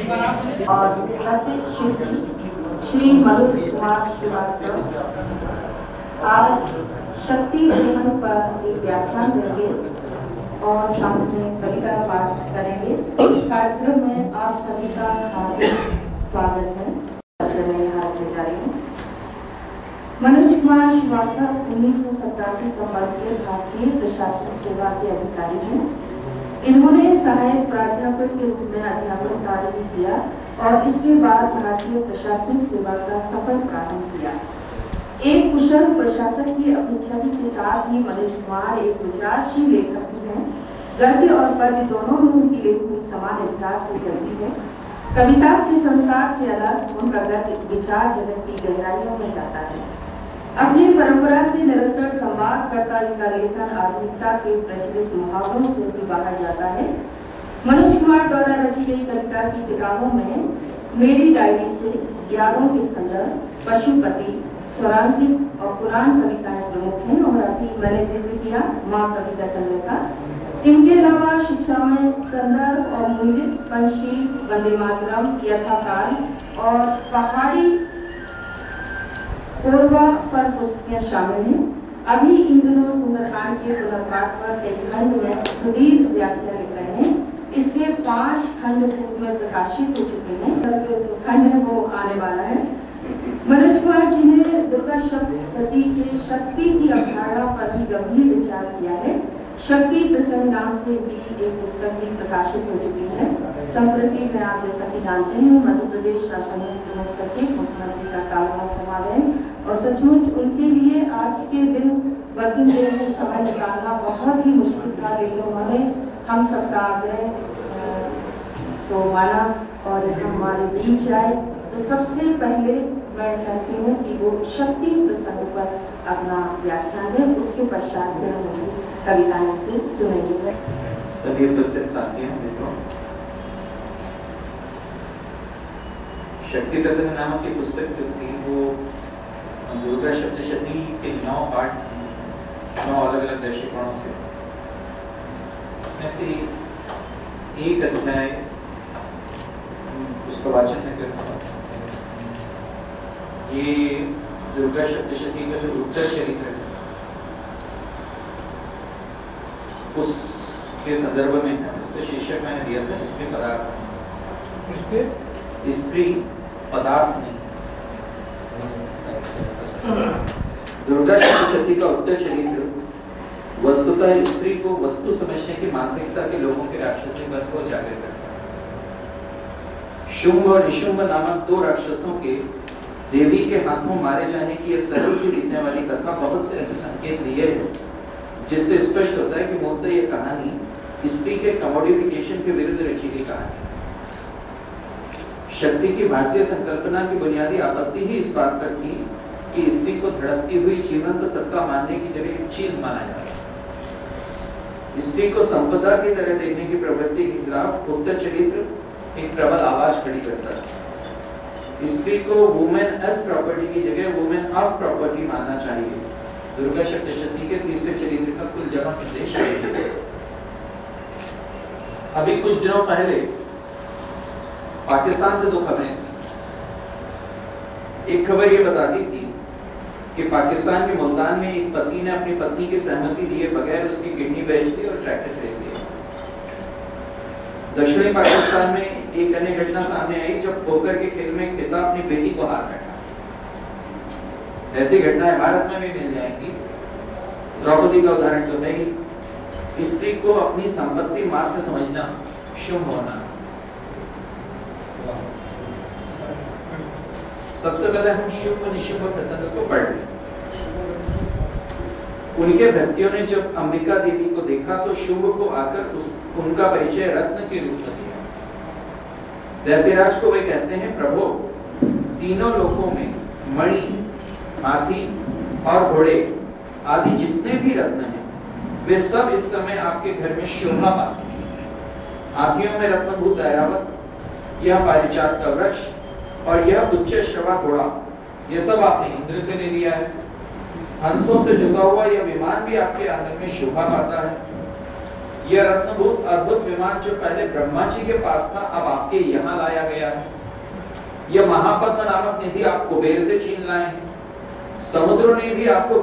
और प्रत्येक शिल्पी श्री मनोज कुमार श्रीवास्तव आज शक्ति प्रसंग पर एक व्याख्यान देंगे और सामने कविता पाठ करेंगे। इस कार्यक्रम में आप सभी का हार्दिक स्वागत है। मैं यहाँ रखने जा रही हूँ। मनोज कुमार श्रीवास्तव 1987 संवर्गीय भारतीय प्रशासनिक सेवा के अधिकारी हैं। इन्होंने सहायक प्राध्यापक के रूप में अध्यापन कार्य किया और इसके बाद भारतीय प्रशासनिक सेवा का सफल प्रारंभ किया। एक कुशल प्रशासक की अपनी छवि के साथ ही मनोज कुमार एक विचारशील लेखक भी हैं। गद्य और पद्य दोनों में उनकी लेखनी समान अधिकार से चलती है। कविता के संसार से अलग उनका गद्य विचार जगत की गहराइयों में जाता है। अपनी परंपरा से निरंतर संवाद करता इनका लेखन आधुनिकता के प्रचलित मुहावरों से भी बाहर जाता है। मनोज कुमार द्वारा रची गई कविता की किताबों में मेरी डायरी से यादों के संदर्भ, पशुपति, स्वरांकित और पुराण कविताएं प्रमुख हैं और अभी मैंने जिक्र किया माँ कविता संग्रह का। इनके अलावा शिक्षा में संदर्भ और मूल्य, पंछी, वंदे मातरम, यथाकाल और पहाड़ी पूर्वा पर पुस्तकें शामिल हैं। अभी इन दिनों सुंदरकांड के पुनर्पाठ पर एक खंड में सुदीर्घ व्याख्या लिख रहे हैं। इसके 5 खंड पूर्व में प्रकाशित हो चुके हैं। जो खंड है वो आने वाला है। मनोज कुमार जी ने दुर्गा सप्तशती के शक्ति की अवधारणा पर भी गंभीर विचार किया है। शक्ति प्रसंग नाम से भी एक पुस्तक भी प्रकाशित हो चुकी है। संप्रति में आप जैसा कि जानते हैं मध्य प्रदेश शासन के प्रमुख सचिव मुख्यमंत्री का कालवा समावेश और सचमुच उनके लिए आज के दिन वर्किंग डे में समय निकालना बहुत ही मुश्किल था, लेकिन उन्होंने हम सबका आग्रह तो माना और हमारे बीच आए। तो सबसे पहले मैं चाहती हूँ कि वो शक्ति प्रसंग पर अपना व्याख्यान दें, उसके पश्चात में हम उनकी कविताएं से सुनेंगे। सभी उपस्थित साथियों मित्रों, शक्ति प्रसंग नामक की पुस्तक जो थी वो दुर्गा सप्तशती के 9 पाठ, 9 अलग अलग दृष्टिकोणों से, इसमें से एक अध्याय उसका वाचन मैं करता हूँ। ये दुर्गा सप्तशती का जो उत्तर चरित्र है उसके संदर्भ में है। इसका शीर्षक मैंने दिया था स्त्री पदार्थ। स्त्री पदार्थ नहीं। दुर्गा सप्तशती का उत्तर चरित्र वस्तुतः स्त्री को वस्तु समझने की मानसिकता के लोगों के राक्षसी मत को उजागर करता है। शुंभ और निशुंभ नामक 2 राक्षसों के देवी के हाथों मारे जाने की यह सरल सी दिखने वाली कथा बहुत से ऐसे संकेत दिए हैं जिससे स्पष्ट होता है कि मूलतः यह कहानी स्त्री के कमोडिफिकेशन के विरुद्ध रची गई कहानी। शक्ति की भारतीय संकल्पना की बुनियादी आपत्ति ही इस बात पर थी कि स्त्री को धड़कती हुई जीवंत सत्ता मानने की जगह एक चीज माना जाए। स्त्री को संपदा की तरह देखने की प्रवृत्ति के खिलाफ उत्तर चरित्र एक प्रबल आवाज खड़ी करता है। स्त्री को वुमेन एज प्रॉपर्टी की जगह वुमेन ऑफ प्रॉपर्टी मानना चाहिए। दुर्गा सप्तशती के 3रे चरित्र का कुल जमा संदेश है। अभी कुछ दिनों पहले पाकिस्तान से 2 खबरें थी। एक खबर यह बताती थी कि पाकिस्तान के मुल्तान में एक पति ने अपनी पत्नी की सहमति लिए बगैर उसकी किडनी बेच दी और ट्रैक्टर खरीद लिया। दक्षिणी पाकिस्तान में एक अन्य घटना सामने आई जब पोकर के खेल में पिता अपनी बेटी को हार बैठा। ऐसी घटनाएं भारत में भी मिल जाएंगी। द्रौपदी का उदाहरण तो है ही। स्त्री को अपनी संपत्ति मात्र समझना शुभ होना। सबसे पहले हम शुभ निशुभ प्रसंग को पढ़ लें। उनके भृत्यों ने जब अंबिका देवी को देखा तो शुभ को आकर उनका परिचय रत्न के रूप में दिया। दैत्यराज को वे कहते हैं, प्रभु, तीनों लोकों में मणि, हाथी और घोड़े आदि जितने भी रत्न हैं वे सब इस समय आपके घर में शोभा पाते हैं। हाथियों में रत्नभूत ऐरावत, यह पारिजात का वृक्ष और यह उच्च श्रवा घोड़ा, यह सब आपने इंद्र से ले लिया है। हंसों से जुड़ा हुआ यह विमान भी आपके आंगन में शोभा पाता है। यह रत्नभूत अद्भुत विमान जो पहले ब्रह्मा जी के पास था, अब आपके यहाँ लाया गया है। यह महापद्म नामक निधि आप कुबेर से छीन लाए हैं। समुद्रों ने भी आपको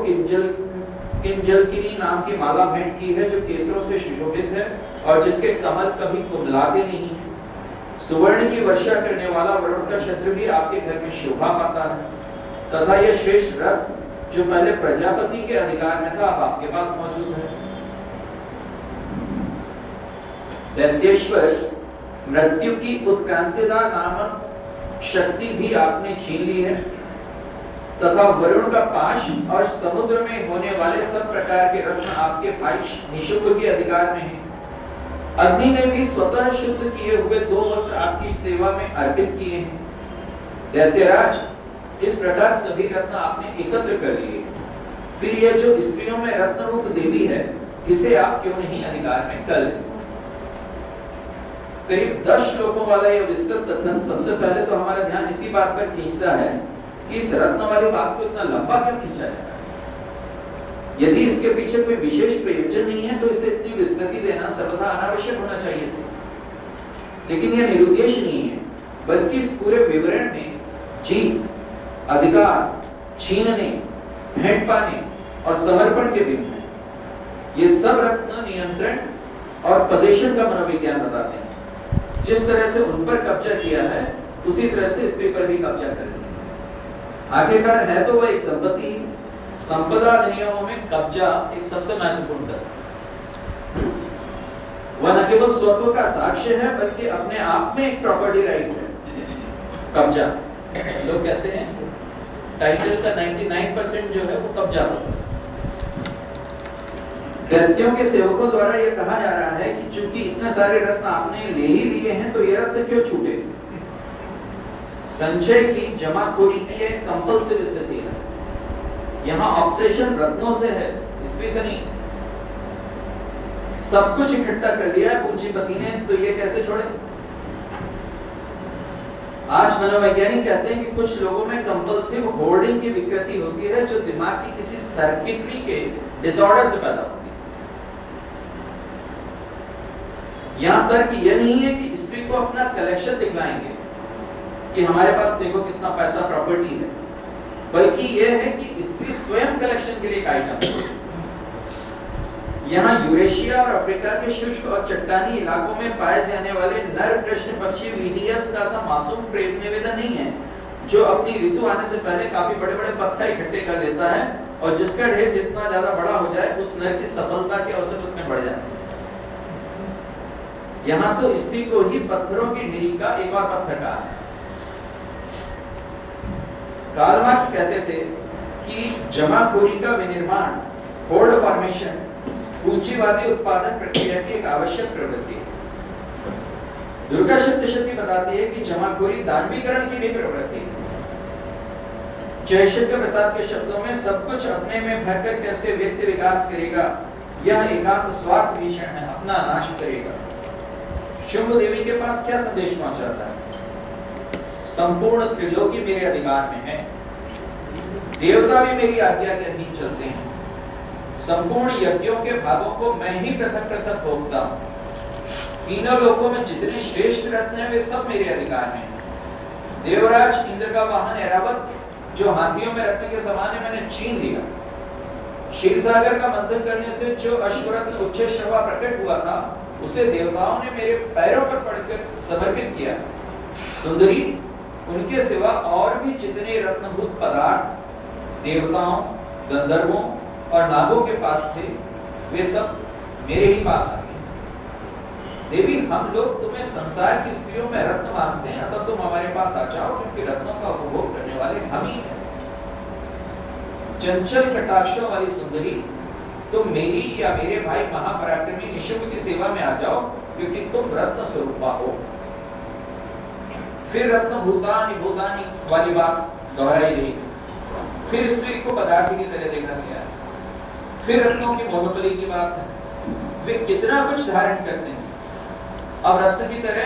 किंजलकिनी नाम की माला भेंट की है, जो केसरों से सुशोभित है और जिसके कमल कभी कुमलाते नहीं है। सुवर्ण की वर्षा करने वाला वरुण का छत्र भी आपके घर में शोभा पाता है, तथा यह श्रेष्ठ रथ जो पहले प्रजापति के अधिकार में था, अब आपके पास मौजूद है। दैत्येश्वर मृत्यु की उत्क्रांतिदा नामक शक्ति भी आपने छीन ली है, तथा वरुण का पाश और समुद्र में होने वाले सब प्रकार के रत्न आपके भाई निशुंभ के अधिकार में हैं। अग्नि ने भी स्वतः शुद्ध किए हुए 2 वस्त्र आपकी सेवा में अर्पित किए हैं। दैत्यराज, इस प्रकार सभी रत्न आपने एकत्र कर लिए, फिर यह जो स्त्रियों में रत्न रूप देवी है, इसे आप क्यों नहीं अधिकार में कर लें? करीब 10 श्लोकों वाला यह विस्तृत कथन सबसे पहले तो हमारा ध्यान इसी बात पर खींचता है कि इस रत्न वाली बात को इतना लंबा क्यों खींचा जाता है। यदि इसके पीछे कोई विशेष प्रयोजन नहीं है तो इसे इतनी विस्तृति देना सर्वथा अनावश्यक होना चाहिए था। लेकिन यह निरुद्देश्य नहीं है, बल्कि इस पूरे विवरण में जीत, अधिकार, छीनने, भेंट पाने और समर्पण के बिंदु हैं। ये सब रत्न नियंत्रण और पदेशन का मनोविज्ञान बताते हैं। जिस तरह से उन पर कब्जा किया है, उसी तरह से स्त्री पर भी कब्जा कर लिया। आखिरकार है तो वह एक संपत्ति। संपदा अधिनियमों में कब्जा एक सबसे महत्वपूर्ण तत्व। वह न केवल स्वत्व का साक्ष्य है, बल्कि अपने आप में एक प्रॉपर्टी राइट है। कब्जा, लोग कहते हैं टाइटल का 99% जो है वो कब्जा होता है। दैत्यों के सेवकों द्वारा यह कहा जा रहा है कि चूंकि इतने सारे रत्न आपने ले ही लिए हैं, तो ये रत्न क्यों छूटे? संचय की जमाखोरी में यह कंपल्सिव स्थिति है। यहाँ ऑब्सेशन रत्नों से है, स्त्री से नहीं। सब कुछ इकट्ठा कर लिया है पूंजीपति ने, तो ये कैसे छोड़े? आज मनोवैज्ञानिक कहते हैं कि कुछ लोगों में कंपल्सिव होर्डिंग की विकृति होती है, जो दिमाग की किसी सर्किटरी के डिसऑर्डर से पैदा होती है। यहाँ तर्क यह नहीं है कि स्त्री को अपना कलेक्शन दिखलाएंगे कि हमारे पास देखो कितना पैसा, प्रॉपर्टी है, बल्कि यह है कि स्त्री स्वयं कलेक्शन के लिए एक आइटम है। यहाँ यूरेशिया और अफ्रीका के शुष्क और चट्टानी इलाकों में पाए जाने वाले नर कृष्ण पक्षी वीडियस का सा मासूम प्रेम निवेदन नहीं है, जो अपनी ऋतु आने से पहले काफी बड़े-बड़े पत्थर इकट्ठे कर लेता है और जिसका ढेर जितना ज्यादा बड़ा हो जाए, उस नर की सफलता के अवसर उतने बढ़ जाते हैं। यहाँ तो स्त्री को ही पत्थरों की ढेरी का एक और पत्थर कहा है। कार्ल मार्क्स कहते थे कि जमाखोरी का विनिर्माण, होर्ड फॉर्मेशन, पूंजीवादी उत्पादन प्रक्रिया की एक आवश्यक प्रवृत्ति है। दुर्गा सप्तशती बताती है कि जमाखोरी दानवीकरण की भी प्रवृत्ति है। जयशंकर प्रसाद के शब्दों में सब कुछ अपने में भरकर कैसे व्यक्ति विकास करेगा, यह एकांत स्वार्थ भीषण है, अपना नाश करेगा। शुंभ देवी के पास क्या संदेश पहुंचाता है? संपूर्ण त्रिलोकी मेरे अधिकार में है, देवता भी मेरी आज्ञा के अधीन चलते हैं, संपूर्ण यज्ञों के भागों को मैं ही पृथक पृथक भोगता हूँ, तीनों लोकों में जितने श्रेष्ठ रत्न हैं वे सब मेरे अधिकार में हैं। देवराज इंद्र का वाहन ऐरावत, जो हाथियों में रत्न के समान है, मैंने छीन लिया। क्षीरसागर का मंथन करने से जो अश्वरत्न उच्चैःश्रवा प्रकट हुआ था, उसे देवताओं ने मेरे पैरों पर पड़कर समर्पित किया। सुंदरी, उनके सिवा और भी जितने रत्नभूत पदार्थ देवताओं, गंधर्वों और नागों के पास थे, वे सब मेरे ही पास आ गए। देवी, हम लोग तुम्हें संसार की स्त्रियों में रत्न मानते हैं, अतः तुम हमारे पास आ जाओ, क्योंकि रत्नों का उपभोग करने वाले हम ही हैं। चंचल कटाक्षों वाली सुंदरी, तुम मेरी या मेरे भाई महापराक्रमी निशुंभ की सेवा में आ जाओ, क्योंकि तुम रत्न स्वरूपा हो। फिर रत्न भूतानि भूतानि वाली बात दोहराई गई। फिर स्त्री को पदार्थ की तरह देखा गया। फिर रत्नों की मोनोपोली की बात है। वे कितना कुछ धारण करते हैं, अब रत्न की तरह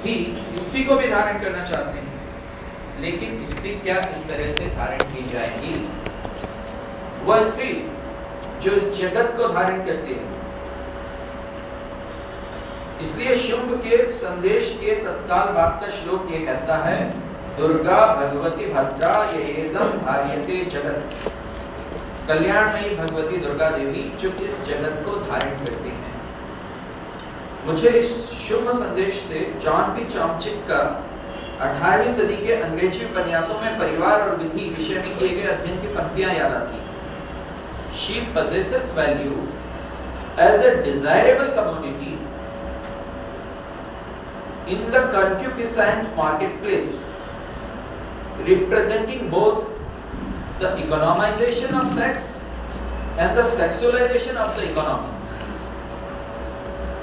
ही स्त्री को भी धारण करना चाहते हैं। लेकिन स्त्री क्या इस तरह से धारण की जाएगी? वह स्त्री जो इस जगत को धारण करती है, इसलिए शुंभ के संदेश के तत्काल बाद का श्लोक ये कहता है, दुर्गा भगवती भद्रा येदम धार्यते जगत। कल्याणमयी भगवती दुर्गा देवी जो इस जगत को धारण करती हैं। मुझे इस शुभ संदेश से जॉन पी चॉम्स्की का 18वीं सदी के अंग्रेजी उपन्यासों में परिवार और विधि विषय में किए गए अध्ययन की पंक्तियां याद आती हैं। She possesses value as a desirable commodity in the concupiscent marketplace, representing both the economization of sex and the sexualization of the economy.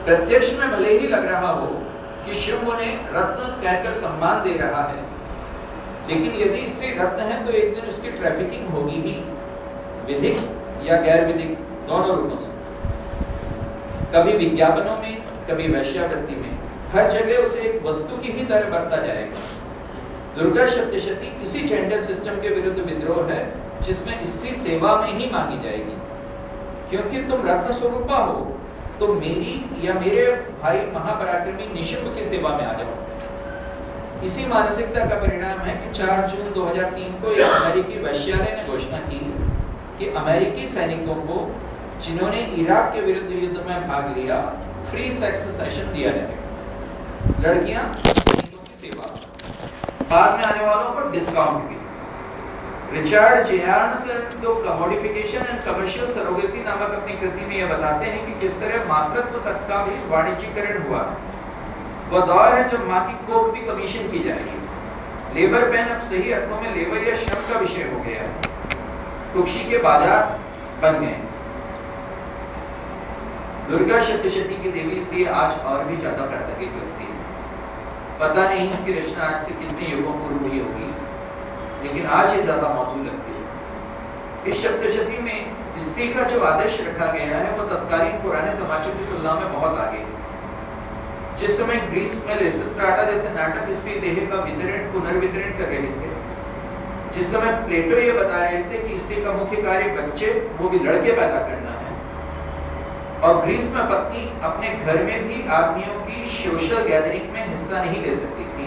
प्रत्यक्ष में भले ही लग रहा हो कि शुंभ उन्हें रत्न कहकर सम्मान दे रहा है, लेकिन यदि स्त्री रत्न है तो एक दिन उसकी ट्रैफिकिंग होगी ही, विधिक या गैर विधिक दोनों रूपों से। कभी विज्ञापनों में, कभी वेश्यावृत्ति में, हर जगह उसे एक वस्तु की ही तरह बरता जाएगा। दुर्गा सप्तशती इसी जेंडर सिस्टम के विरुद्ध विद्रोह है जिसमें स्त्री सेवा में ही मांगी जाएगी। क्योंकि तुम रत्न स्वरूपा हो तो मेरी या मेरे भाई महापराक्रमी निशुंभ की सेवा में आ जाओ। इसी मानसिकता का परिणाम है कि 4 जून 2003 को एक अमेरिकी वेश्यालय ने घोषणा की कि अमेरिकी सैनिकों को जिन्होंने इराक के विरुद्ध युद्ध में भाग लिया फ्री सेक्स सेशन दिया जाएगा। लड़कियां सैनिकों की सेवा, बाद में आने वालों पर डिस्काउंट भी। रिचर्ड जेआर्नसन जो कमोडिफिकेशन एंड कमर्शियल सरोगेसी नामक अपनी कृति में यह बताते हैं कि किस तरह मातृत्व तक का भी वाणिज्यीकरण हुआ। वह दौर है जब मां की कोख भी कमीशन की जाएगी। लेबर पेन अब सही अर्थों में लेबर या श्रम का विषय हो गया है, कुक्षी के बाजार बन गए। दुर्गा सप्तशती की देवी इसलिए आज और भी ज्यादा प्रासंगिक लगती है। पता नहीं इसकी रचना आज से कितने युगों पूर्व हुई होगी, लेकिन आज ये ज्यादा मौजूद लगती है। इस सप्तशती में स्त्री का जो आदर्श रखा गया है वो तत्कालीन पुराने समाजों की तुलना में बहुत आगे है। जिस समय ग्रीस में लिसिस्ट्राटा जैसे नाटक स्त्री देह का वितरण पुनर्वितरण कर रहे थे, जिस समय प्लेटो ये बता रहे थे कि स्त्री का मुख्य कार्य बच्चे, वो भी लड़के पैदा करना है, और ग्रीस में पत्नी अपने घर में भी आदमियों की सोशल गैदरिंग में हिस्सा नहीं ले सकती थी,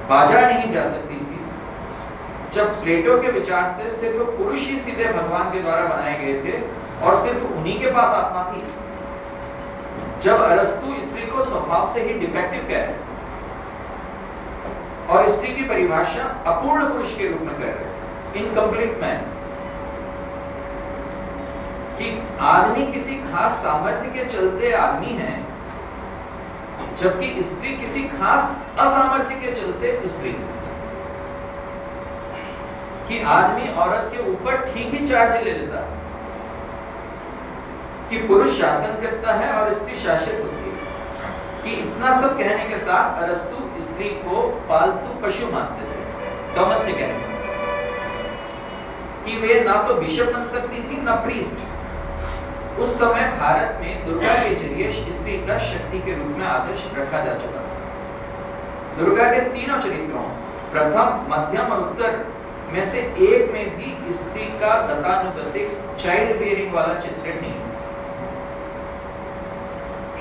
बाजार नहीं जा सकती थी। जब प्लेटो के विचार से सिर्फ पुरुष ही सीधे भगवान के द्वारा बनाए गए थे और सिर्फ उन्हीं के पास आत्मा थी। जब अरस्तु स्त्री को स्वभाव से ही डिफेक्टिव कह और स्त्री की परिभाषा अपूर्ण पुरुष के रूप में कर रहे, इनकम्प्लीट मैन, कि आदमी किसी खास सामर्थ्य के चलते आदमी है, जबकि स्त्री किसी खास असामर्थ्य के चलते स्त्री, कि आदमी औरत के ऊपर ठीक ही चार्ज ले लेता है, कि पुरुष शासन करता है और स्त्री शासित होती है। कि इतना सब कहने के साथ अरस्तु स्त्री को पालतू पशु मानते थे, डोमेस्टिक एनिमल, कि वे ना तो बिशप बन सकती थी ना प्रीस्ट। उस समय भारत में दुर्गा के जरिए स्त्री का शक्ति के रूप में आदर्श रखा जा चुका था। दुर्गा के तीनों चरित्रों, प्रथम, मध्यम और उत्तर में से एक में भी स्त्री का गतानुगतिक चाइल्ड बेयरिंग वाला चित्रण नहीं।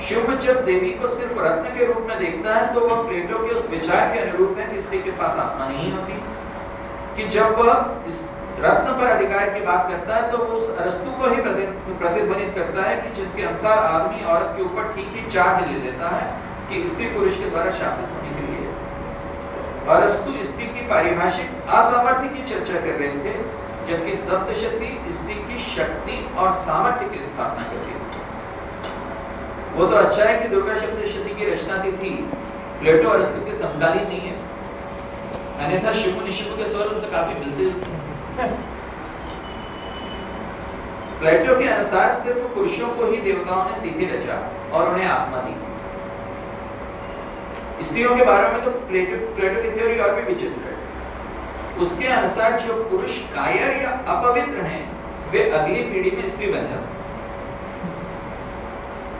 शुभ जब देवी को सिर्फ रत्न के रूप में देखता है तो वह प्लेटो के उस विचार के अनुरूप है कि स्त्री के पास आत्मा नहीं होती। कि जब वह इस रत्न पर अधिकार की बात करता है तो वो उस अरस्तु को ही प्रतिध्वनित करता है कि जिसके अनुसार आदमी औरत के ऊपर ठीक ही चार्ज ले लेता है कि स्त्री पुरुष के द्वारा शासित होने के लिए। अरस्तु स्त्री की पारिभाषिक असामर्थ्य की चर्चा कर रहे थे, जबकि सप्तशती स्त्री की शक्ति और सामर्थ्य की स्थापना कर रही थी। वो तो अच्छा है कि दुर्गा सप्तशती की रचना थी, प्लेटो अरस्तु के समकालीन नहीं है, अन्यथा शिव निशिव के स्वर उनसे काफी मिलते जुलते हैं। प्लेटो के अनुसार सिर्फ पुरुषों को ही देवताओं ने सीधे रचा और उन्हें आत्मा दी। स्त्रियों के बारे में तो प्लेटो की थ्योरी और भी विचित्र है। उसके अनुसार जो पुरुष कायर या अपवित्र हैं वे अगली पीढ़ी में स्त्री बन जाते हैं।